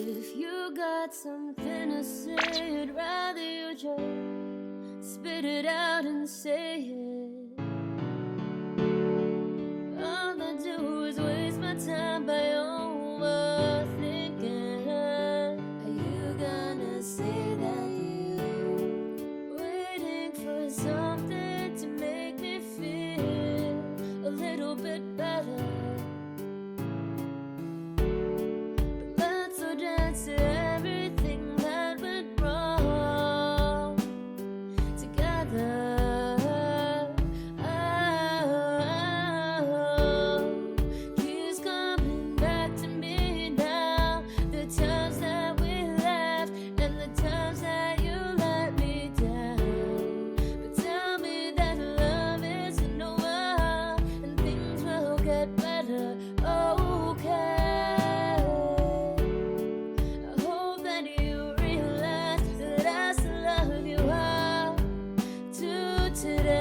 If you got something to say, I'd rather you just spit it out and say it. All I do is waste my time by overthinking. Are you gonna say that you waiting for something to make me feel a little bit better? To everything that went wrong together. Keeps coming back to me now. The times that we laughed and the times that you let me down. But tell me that love isn't over and things will get better. Okay. Today